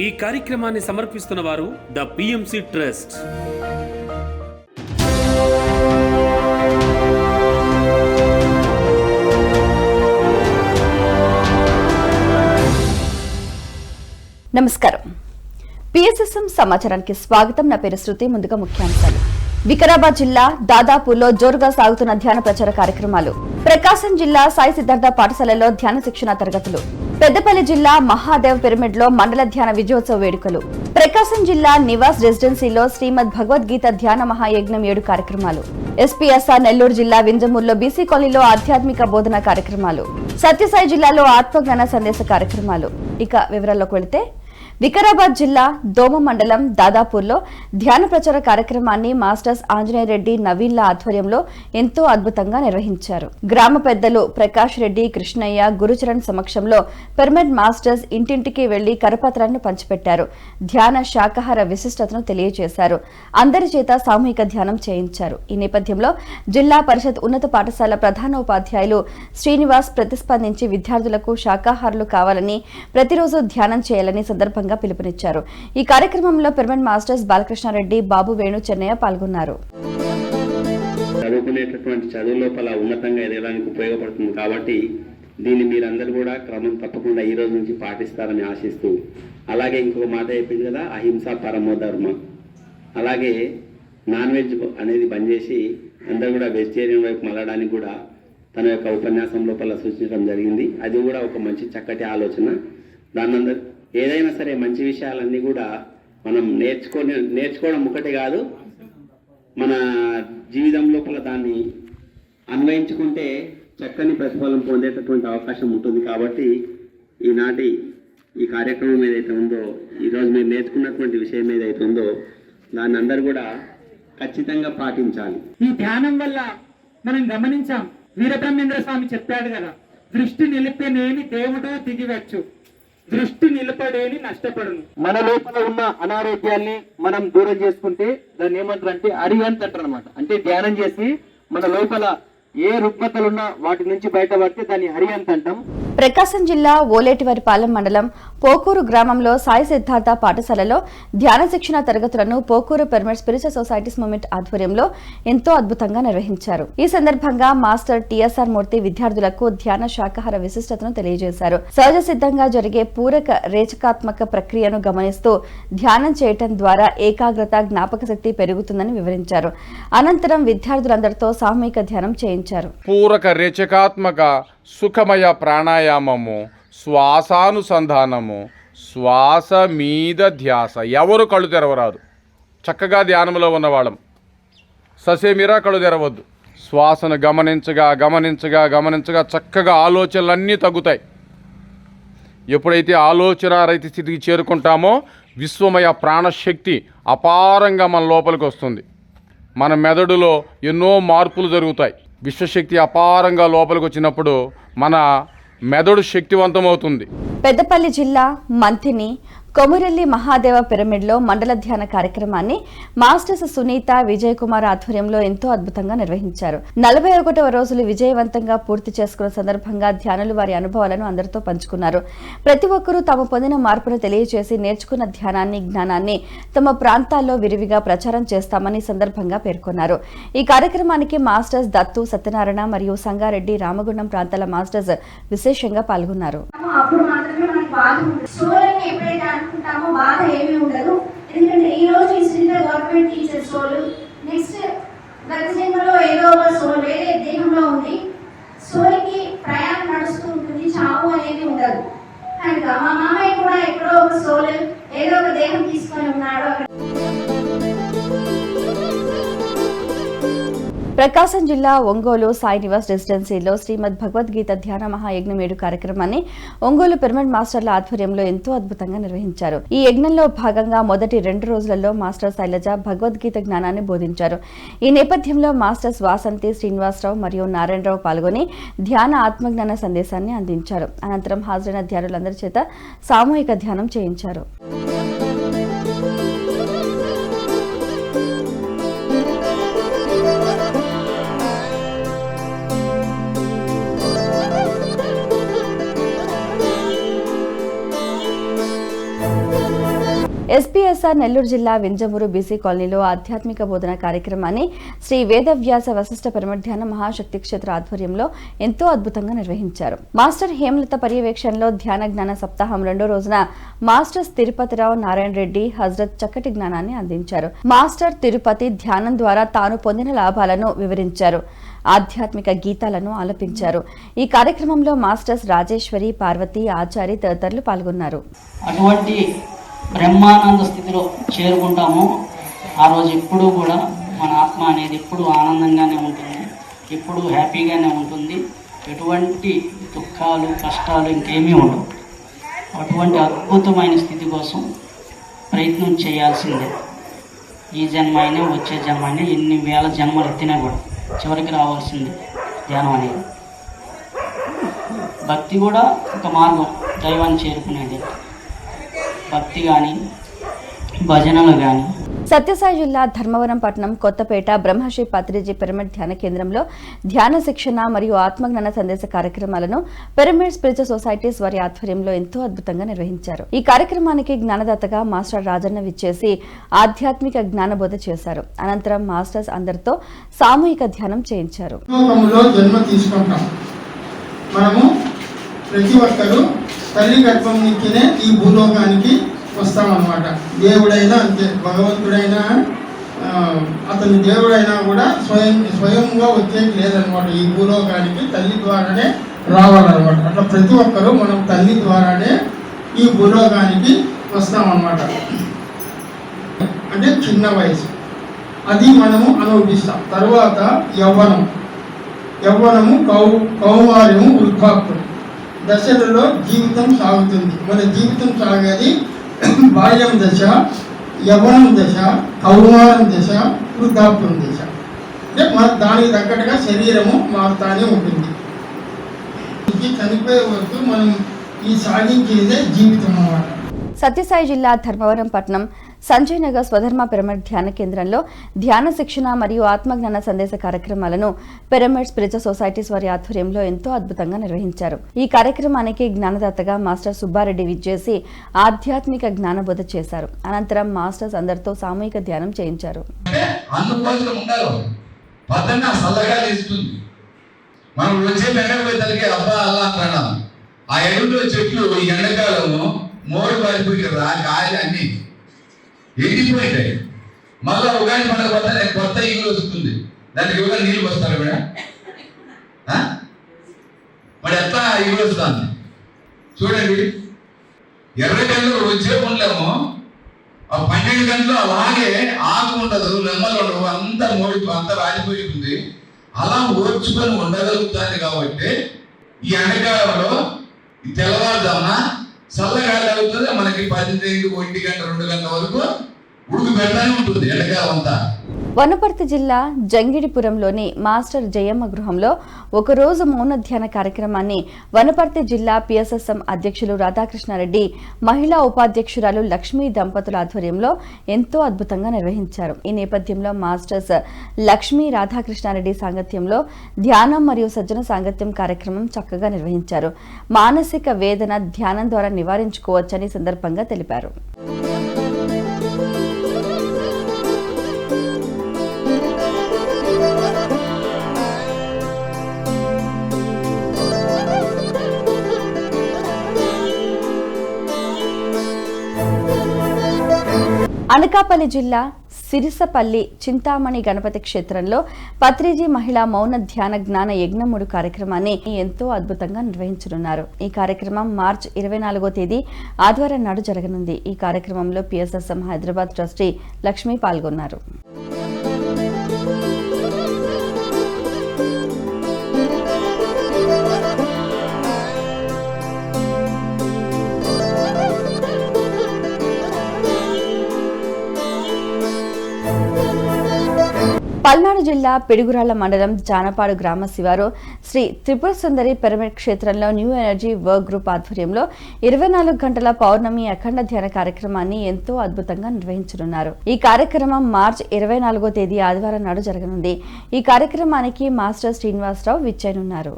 ఈ కార్యక్రమాన్ని సమర్పిస్తున్న వారు ద పిఎంసి ట్రస్ట్. నమస్కారం. పిఎస్ఎస్ఎం సమాచారానికి స్వాగతం. నా పేరు శృతి. ముందుగా ముఖ్యాంశాలు. వికారాబాద్ జిల్లా దాదాపూర్లో జోరుగా సాగుతున్న ధ్యాన ప్రచార కార్యక్రమాలు. ప్రకాశం జిల్లా సాయి సిద్ధార్థ పాఠశాలలో ధ్యాన శిక్షణ తరగతులు. పెద్దపల్లి జిల్లా మహాదేవ్ పిరమిడ్ లో మండల ధ్యాన విజయోత్సవ వేడుకలు. ప్రకాశం జిల్లా నివాస్ రెసిడెన్సీలో శ్రీమద్ భగవద్గీత ధ్యాన మహాయజ్ఞం 7 కార్యక్రమాలు. ఎస్పీఎస్ఆర్ నెల్లూరు జిల్లా వింజమూరులో బీసీ కాలనీలో ఆధ్యాత్మిక బోధన కార్యక్రమాలు. సత్యసాయి జిల్లాలో ఆత్మజ్ఞాన సందేశ కార్యక్రమాలు. ఇక వివరాల్లోకి వెళితే వికారాబాద్ జిల్లా దోమ మండలం దాదాపూర్లో ధ్యాన ప్రచార కార్యక్రమాన్ని మాస్టర్స్ ఆంజనేయ రెడ్డి నవీన్ల ఆధ్వర్యంలో ఎంతో అద్భుతంగా నిర్వహించారు. గ్రామ పెద్దలు ప్రకాష్ రెడ్డి, కృష్ణయ్య, గురుచరణ్ సమక్షంలో పిరమిడ్ మాస్టర్స్ ఇంటింటికి వెళ్లి కరపత్రాలను పంచిపెట్టారు. ధ్యాన శాకాహార విశిష్టతను తెలియజేశారు. అందరి చేత సామూహిక ధ్యానం చేయించారు. ఈ నేపథ్యంలో జిల్లా పరిషత్ ఉన్నత పాఠశాల ప్రధానోపాధ్యాయులు శ్రీనివాస్ ప్రతిస్పందించి విద్యార్థులకు శాకాహారులు కావాలని, ప్రతిరోజు ధ్యానం చేయాలని సందర్భంగా పిలుపునిచ్చారు. ఈ కార్యక్రమంలో పిరమిడ్ మాస్టర్స్ బాలకృష్ణారెడ్డి, బాబు, వేణు, చెన్నయ్య పాల్గొన్నారు. చదువుకునేటటువంటి చదువు లోపల ఉన్నతంగా ఎదగడానికి ఉపయోగపడుతుంది కాబట్టి దీన్ని మీరందరూ కూడా క్రమం తప్పకుండా ఈ రోజు నుంచి పాటిస్తారని ఆశిస్తూ, అలాగే ఇంకొక మాట చెప్పింది కదా, అహింస పరమో ధర్మ. అలాగే నాన్ వెజ్ అనేది బంద్ చేసి అందరూ కూడా వెజిటేరియన్ వైపు మళ్ళడానికి కూడా తన యొక్క ఉపన్యాసం లోపల సూచించడం జరిగింది. అది కూడా ఒక మంచి చక్కటి ఆలోచన. దాన్ని ఏదైనా సరే మంచి విషయాలన్నీ కూడా మనం నేర్చుకోవడం ఒకటి కాదు, మన జీవితం లోపల దాన్ని అన్వయించుకుంటే చక్కని ప్రతిఫలం పొందేటటువంటి అవకాశం ఉంటుంది. కాబట్టి ఈనాటి ఈ కార్యక్రమం ఏదైతే ఉందో, ఈరోజు మీరు నేర్చుకున్నటువంటి విషయం ఏదైతే ఉందో దాన్ని అందరూ కూడా ఖచ్చితంగా పాటించాలి. ఈ ధ్యానం వల్ల మనం గమనించాం, వీరబ్రహ్మేంద్ర స్వామి చెప్పాడు కదా, దృష్టి నిలిపేనేమి దేవుడు దిగివచ్చు, దృష్టి నిలబడేని నష్టపడను. మన లోపల ఉన్న అనారోగ్యాన్ని మనం దూరం చేసుకుంటే దాన్ని ఏమంటారు అంటే అరిహంత్ అంటారు అనమాట. అంటే ధ్యానం చేసి మన లోపల ఏ రుగ్మతలున్నా వాటి నుంచి బయటపడితే దాన్ని హరిహంత్ అంటాం. ప్రకాశం జిల్లా ఓలేటివారిపాలెం మండలం పోకూరు గ్రామంలో సాయి సిద్ధార్థ పాఠశాలలో ధ్యాన శిక్షణ తరగతులను Pokuru pyramid spiritual societies movement ఆధ్వర్యంలో ఎంతో అద్భుతంగా నిర్వహించారు. ఈ సందర్భంగా మాస్టర్ టిఎస్ఆర్ మూర్తి విద్యార్థులకు ధ్యాన శాకాహార విశిష్టతను తెలియజేశారు. సహజ సిద్ధంగా జరిగే పూరక రేచకాత్మక ప్రక్రియను గమనిస్తూ ధ్యానం చేయటం ద్వారా ఏకాగ్రత, జ్ఞాపక శక్తి పెరుగుతుందని వివరించారు. అనంతరం విద్యార్థులందరితో సామూహిక ధ్యానం చేయించారు. పూరక రేచకాత్మక సుఖమయ ప్రాణాయామము, శ్వాసానుసంధానము, శ్వాస మీద ధ్యాస. ఎవరు కళ్ళు తెరవరాదు. చక్కగా ధ్యానంలో ఉన్నవాళ్ళం ససేమిరా కళ్ళు తెరవద్దు. శ్వాసను గమనించగా గమనించగా గమనించగా చక్కగా ఆలోచనలన్నీ తగ్గుతాయి. ఎప్పుడైతే ఆలోచన రహిత స్థితికి చేరుకుంటామో విశ్వమయ ప్రాణశక్తి అపారంగా మన లోపలికి వస్తుంది. మన మెదడులో ఎన్నో మార్పులు జరుగుతాయి. విశ్వశక్తి అపారంగా లోపలికి వచ్చినప్పుడు మన మెదడు శక్తివంతమవుతుంది. పెద్దపల్లి జిల్లా మంథిని కొమురెల్లి మహాదేవ పిరమిడ్ లో మండల ధ్యాన కార్యక్రమాన్ని మాస్టర్స్ సునీత, విజయ్ కుమార్ ఆధ్వర్యంలో ఎంతో అద్భుతంగా నిర్వహించారు. 41వ రోజులు విజయవంతంగా పూర్తి చేసుకున్న సందర్భంగా ధ్యానులు వారి అనుభవాలను అందరితో పంచుకున్నారు. ప్రతి ఒక్కరూ తాము పొందిన మార్పును తెలియజేసి నేర్చుకున్న ధ్యానాన్ని, జ్ఞానాన్ని తమ ప్రాంతాల్లో విరివిగా ప్రచారం చేస్తామని సందర్భంగా పేర్కొన్నారు. ఈ కార్యక్రమానికి మాస్టర్స్ దత్తు, సత్యనారాయణ మరియు సంగారెడ్డి, రామగుండం ప్రాంతాల మాస్టర్స్ విశేషంగా పాల్గొన్నారు. అనుకుంటామో బాధ ఏమీ ఉండదు. ఎందుకంటే ఈ రోజు ఈ గవర్నమెంట్ టీచర్ సోల్, నెక్స్ట్ గత జన్మలో ఏదో ఒక సోల్ వేరే దేహంలో ఉంది. సోల్కి ప్రయాణం నడుస్తూ ఉంటుంది, చావు అనేది ఉండదు. కనుక మా మామయ్య కూడా ఎక్కడో ఒక సోల్ ఏదో ఒక దేహం తీసుకొని ఉన్నాడు. ప్రకాశం జిల్లా ఒంగోలు సాయి నివాస్ రెసిడెన్సీలో శ్రీమద్ భగవద్గీత ధ్యాన మహాయజ్ఞం 7 కార్యక్రమాన్ని ఒంగోలు పిరమిడ్ మాస్టర్ల ఆధ్వర్యంలో ఎంతో అద్భుతంగా నిర్వహించారు. ఈ యజ్ఞంలో భాగంగా మొదటి 2 రోజులలో మాస్టర్ శైలజ భగవద్గీత జ్ఞానాన్ని బోధించారు. ఈ నేపథ్యంలో మాస్టర్స్ వాసంతి, శ్రీనివాసరావు మరియు నారాయణరావు పాల్గొని ధ్యాన ఆత్మజ్ఞాన సందేశాన్ని అందించారు. అనంతరం హాజరైన ధ్యానులందరి చేత సామూహిక ధ్యానం చేయించారు. ఎస్పీఎస్ఆర్ నెల్లూరు జిల్లా వింజమూరు బీసీ కాలనీలో ఆధ్యాత్మిక బోధన కార్యక్రమాన్ని శ్రీ వేదవ్యాస వశిష్ఠ పరమధ్యాన మహాశక్తి క్షేత్ర ఆధ్వర్యంలో ఎంతో అద్భుతంగా నిర్వహించారు. మాస్టర్ హేమలత పర్యవేక్షణలో ధ్యాన జ్ఞాన సప్తాహం 2వ రోజున మాస్టర్స్ తిరుపతిరావు నారాయణ రెడ్డి హజ్రత్ చక్కటి జ్ఞానాన్ని అందించారు. మాస్టర్ తిరుపతి ధ్యానం ద్వారా తాను పొందిన లాభాలను వివరించారు. ఆధ్యాత్మిక గీతాలను ఆలపించారు. ఈ కార్యక్రమంలో మాస్టర్స్ రాజేశ్వరి, పార్వతి, ఆచారి తదితరులు పాల్గొన్నారు. అటువంటి బ్రహ్మానంద స్థితిలో చేరుకుంటాము. ఆ రోజు ఎప్పుడూ కూడా మన ఆత్మ అనేది ఎప్పుడు ఆనందంగానే ఉంటుంది, ఎప్పుడు హ్యాపీగానే ఉంటుంది. ఎటువంటి దుఃఖాలు కష్టాలు ఇంకేమీ ఉండవు. అటువంటి అద్భుతమైన స్థితి కోసం ప్రయత్నం చేయాల్సిందే. ఈ జన్మ అయినా వచ్చే జన్మ అయినా ఎన్ని వేల జన్మలు ఎత్తినా కూడా చివరికి రావాల్సిందే ధ్యానం అనేది. భక్తి కూడా ఒక మార్గం దైవాన్ని చేరుకునేది. భక్తి కానీ భజనలు కానీ. సత్యసాయి జిల్లా ధర్మవరం పట్టణం కొత్తపేట బ్రహ్మశ్రీ పత్రిజీ పిరమిడ్ ధ్యాన కేంద్రంలో ధ్యాన శిక్షణ మరియు ఆత్మజ్ఞాన సందేశ కార్యక్రమాలను పిరమిడ్ స్పిరిచువల్ సొసైటీస్ వారి ఆధ్వర్యంలో ఎంతో అద్భుతంగా నిర్వహించారు. ఈ కార్యక్రమానికి జ్ఞానదాతగా మాస్టర్ రాజన్న విచ్చేసి ఆధ్యాత్మిక జ్ఞానబోధ చేశారు. అనంతరం మాస్టర్స్ అందరితో సామూహిక ధ్యానం చేయించారు. ప్రతి ఒక్కరూ తల్లి గర్భం నుంచినే ఈ భూలోకానికి వస్తామన్నమాట. దేవుడైనా అంతే, భగవంతుడైనా అతని దేవుడైనా కూడా స్వయంగా వచ్చేది లేదనమాట. ఈ భూలోకానికి తల్లి ద్వారానే రావాలన్నమాట. అట్లా ప్రతి ఒక్కరూ మనం తల్లి ద్వారానే ఈ భూలోకానికి వస్తామన్నమాట. అంటే చిన్న వయసు అది మనము అనుభవిస్తాం. తర్వాత యవ్వనము కౌమార్యము వృద్ధాప్యం దశలలో జీవితం సాగుతుంది. మన జీవితం సాగేది బాల్యం దశ, యవ్వనం దశ, కౌమారం దశ, వృద్ధాప్యం దశ. అంటే మన దానికి తగ్గట్టుగా శరీరము మారుతానే ఉంటుంది. చనిపోయే వరకు మనం ఈ సాగించేదే జీవితం అన్నమాట. సత్యసాయి జిల్లా ధర్మవరం పట్టణం సంజయ్ నగర్ స్వధర్మ పిరమిడ్ ధ్యాన కేంద్రంలో ధ్యాన శిక్షణ మరియు ఆత్మజ్ఞాన సందేశ కార్యక్రమాలను పిరమిడ్ స్పిరిచువల్ సొసైటీస్ వారి ఆధ్వర్యంలో ఎంతో అద్భుతంగా నిర్వహించారు. ఈ కార్యక్రమానికి జ్ఞానదాతగా మాస్టర్ సుబ్బారెడ్డి విచ్చేసి ఆధ్యాత్మిక జ్ఞానబోధ చేశారు. అనంతరం మాస్టర్స్ అందరితో సామూహిక ధ్యానం చేయించారు. మోడు పారిపోయి గాలి అన్ని ఎండిపోయింటాయి. మళ్ళీ ఉగాది పండుగ వల్ల కొత్త ఇల్లు వస్తుంది. దానికి ఇవ్వగా నీళ్ళు వస్తారు మేడం. మరి ఎట్లా ఇల్లు వస్తుంది చూడండి. 20 గంటలు వచ్చే ఉండలేము, ఆ 12 గంటలు అలాగే ఆకు ఉండదు, నెమ్మలు ఉండవు, అంతా అంతా రాలిపోయింది. అలా ఓర్చుకొని ఉండగలుగుతాను కాబట్టి ఈ ఎండకాలంలో తెల్లవారుజామున చల్లగాలి అవుతుంది. మనకి 10 1 గంట 2 గంటల వరకు ఉడుకు పెడతానే ఉంటుంది ఎండకాలం అంతా. వనపర్తి జిల్లా జంగిడిపురంలోని మాస్టర్ జయమ్మ గృహంలో ఒకరోజు మౌన ధ్యాన కార్యక్రమాన్ని వనపర్తి జిల్లా పిఎస్ఎస్ఎం అధ్యక్షులు రాధాకృష్ణారెడ్డి, మహిళా ఉపాధ్యక్షురాలు లక్ష్మీ దంపతుల ఆధ్వర్యంలో ఎంతో అద్భుతంగా నిర్వహించారు. ఈ నేపథ్యంలో మాస్టర్స్ లక్ష్మీ రాధాకృష్ణారెడ్డి సాంగత్యంలో ధ్యానం మరియు సజ్జన సాంగత్యం కార్యక్రమం చక్కగా నిర్వహించారు. మానసిక వేదన ధ్యానం ద్వారా నివారించుకోవచ్చని సందర్భంగా తెలిపారు. అనకాపల్లి జిల్లా సిరిసపల్లి చింతామణి గణపతి క్షేత్రంలో పత్రిజీ మహిళా మౌన ధ్యాన జ్ఞాన యజ్ఞముడు కార్యక్రమాన్ని ఎంతో అద్భుతంగా నిర్వహించనున్నారు. ఈ కార్యక్రమం మార్చి 24వ తేదీ ఆదివారం నాడు జరగనుంది. ఈ కార్యక్రమంలో పిఎస్ఎస్ఎం హైదరాబాద్ ట్రస్టీ లక్ష్మి పాల్గొన్నారు. పల్నాడు జిల్లా పిడుగురాళ్ల మండలం జానపాడు గ్రామ శివారు శ్రీ త్రిపుర సుందరి పిరమిడ్ క్షేత్రంలో న్యూ ఎనర్జీ వర్క్ గ్రూప్ ఆధ్వర్యంలో 24 గంటల పౌర్ణమి అఖండ ధ్యాన కార్యక్రమాన్ని ఎంతో అద్భుతంగా నిర్వహించనున్నారు. ఈ కార్యక్రమం మార్చి 24వ తేదీ ఆదివారం నాడు జరగనుంది. ఈ కార్యక్రమానికి మాస్టర్ శ్రీనివాసరావు విచ్చేయనున్నారు.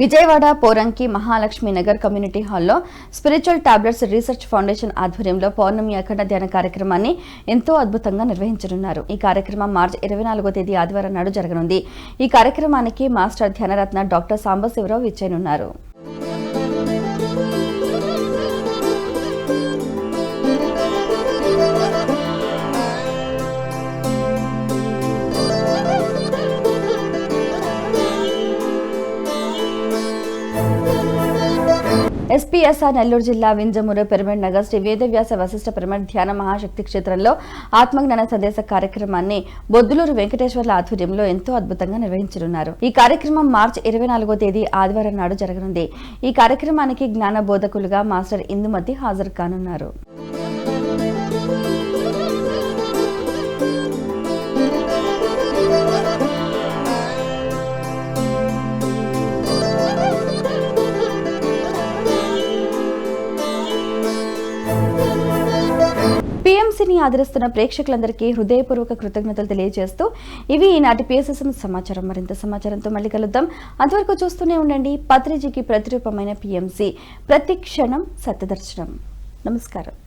విజయవాడ పోరంకి మహాలక్ష్మి నగర్ కమ్యూనిటీ హాల్లో స్పిరిచువల్ టాబ్లెట్స్ రీసెర్చ్ ఫౌండేషన్ ఆధ్వర్యంలో పౌర్ణమి అఖండ ధ్యాన కార్యక్రమాన్ని ఎంతో అద్భుతంగా నిర్వహించనున్నారు. ఈ కార్యక్రమం మార్చి 24వ తేదీ ఆదివారం నాడు జరగనుంది. ఈ కార్యక్రమానికి మాస్టర్ ధ్యానరత్న డాక్టర్ సాంబశివరావు విచ్చేయనున్నారు. ఎస్పీఎస్ఆర్ నెల్లూరు జిల్లా వింజమూరు పిరమిడ్ నగర్ శ్రీ వేదవ్యాస వశిష్ఠ పిరమిడ్ ధ్యాన మహాశక్తి క్షేత్రంలో ఆత్మజ్ఞాన సందేశ కార్యక్రమాన్ని బొద్దులూరు వెంకటేశ్వర్ల ఆధ్వర్యంలో ఎంతో అద్భుతంగా నిర్వహించనున్నారు. ఈ కార్యక్రమం మార్చి 24వ తేదీ ఆదివారం నాడు జరగనుంది. ఈ కార్యక్రమానికి జ్ఞాన బోధకులుగా మాస్టర్ ఇందుమతి హాజరు కానున్నారు. పీఎంసీని ఆదరిస్తున్న ప్రేక్షకులందరికీ హృదయపూర్వక కృతజ్ఞతలు తెలియజేస్తూ ఇవి ఈనాటి పిఎస్ఎస్ఎం సమాచారం. మరింత సమాచారంతో మళ్ళీ కలుద్దాం. అంతవరకు చూస్తూనే ఉండండి పత్రిజీకి ప్రతిరూపమైన పీఎంసీ, ప్రతి క్షణం సత్యదర్శనం. నమస్కారం.